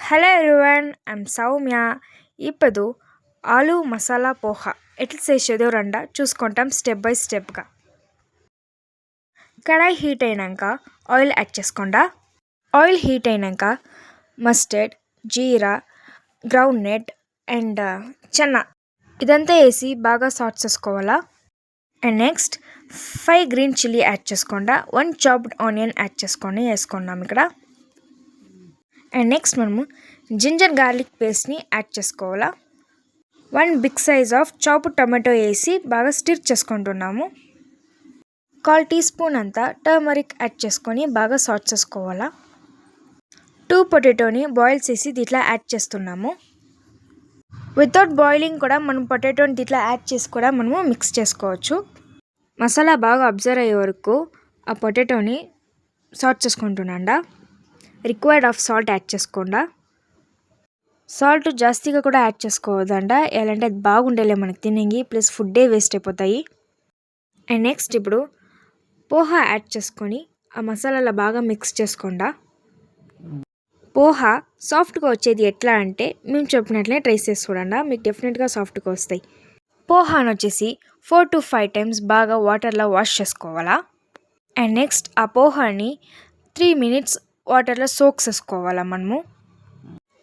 Hello everyone, I'm Soumya. ఇప్పుడు ఆలు మసాలా పోహా ఎట్లా చేసేదో రండా చూసుకుంటాం స్టెప్ బై స్టెప్గా. కడాయి హీట్ అయినాక ఆయిల్ యాడ్ చేసుకోండా. ఆయిల్ హీట్ అయినాక మస్టర్డ్, జీరా, గ్రౌండ్ నట్ అండ్ చెన్న ఇదంతా వేసి బాగా సాట్ చేసుకోవాలా. And next 5 green chilli add చేసుకోండా. 1 చాప్డ్ ఆనియన్ యాడ్ వేసుకున్నాం ఇక్కడ. అండ్ నెక్స్ట్ మనము జింజర్ గార్లిక్ పేస్ట్ని యాడ్ చేసుకోవాలా. 1 big size of chopped tomato వేసి బాగా స్టిర్ చేసుకుంటున్నాము. 1/4 టీ స్పూన్ అంతా టర్మరిక్ యాడ్ చేసుకొని బాగా సాట్ చేసుకోవాలా. 2 పొటాటోని బాయిల్ చేసి దీంట్లో యాడ్ చేస్తున్నాము. వితౌట్ బాయిలింగ్ కూడా మనం పొటాటోని దీంట్లో యాడ్ చేసి కూడా మనము మిక్స్ చేసుకోవచ్చు. మసాలా బాగా అబ్జర్వ్ అయ్యే వరకు ఆ పొటాటోని సాట్ చేసుకుంటున్నాండా. రిక్వైర్డ్ ఆఫ్ సాల్ట్ యాడ్ చేసుకోండా. సాల్ట్ జాస్తిగా కూడా యాడ్ చేసుకోవద్దంట, ఎలాంటి అది బాగుండేలే మనకి తినేకి, ప్లస్ ఫుడ్డే వేస్ట్ అయిపోతాయి. అండ్ నెక్స్ట్ ఇప్పుడు పోహా యాడ్ చేసుకొని ఆ మసాలాలో బాగా మిక్స్ చేసుకోండా. పోహా సాఫ్ట్గా వచ్చేది ఎట్లా అంటే మేము చెప్పినట్లే ట్రై చేసి చూడండి, మీకు డెఫినెట్గా సాఫ్ట్గా వస్తాయి. పోహాను వచ్చేసి 4 to 5 టైమ్స్ బాగా వాటర్లో వాష్ చేసుకోవాలా. అండ్ నెక్స్ట్ ఆ పోహాని 3 minutes వాటర్లో సోక్ చేసుకోవాలా.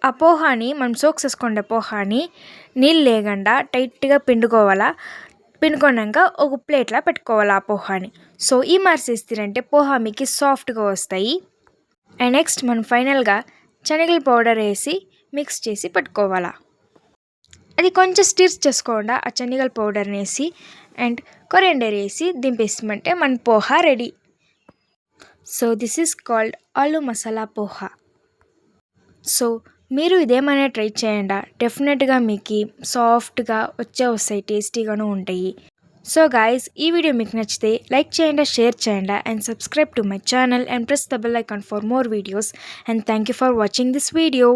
ఆ పోహాని మనం సోక్ చేసుకునే పోహాని నీళ్ళు లేకుండా టైట్గా పిండుకోవాలా. పిండుకున్నాక ఒక ప్లేట్లో పెట్టుకోవాలి ఆ పోహాని. సో ఈ మార్చేస్తారంటే పోహా మీకు సాఫ్ట్గా వస్తాయి. అండ్ నెక్స్ట్ మనం ఫైనల్గా శనగల పౌడర్ వేసి మిక్స్ చేసి పెట్టుకోవాలా. అది కొంచెం స్టిర్ చేసుకోకుండా ఆ శనగల పౌడర్ని వేసి అండ్ కొరియండర్ వేసి దింపేస్తామంటే మన poha ready. So this is called ఆలు మసాలా పోహా. సో మీరు ఇదేమైనా ట్రై చేయండి, డెఫినెట్గా మీకు సాఫ్ట్గా వస్తాయి, టేస్టీగాను ఉంటాయి. సో గాయస్, ఈ వీడియో మీకు నచ్చితే లైక్ చేయండి, షేర్ చేయండి and subscribe to my channel and press the bell icon for more videos. And thank you for watching this video.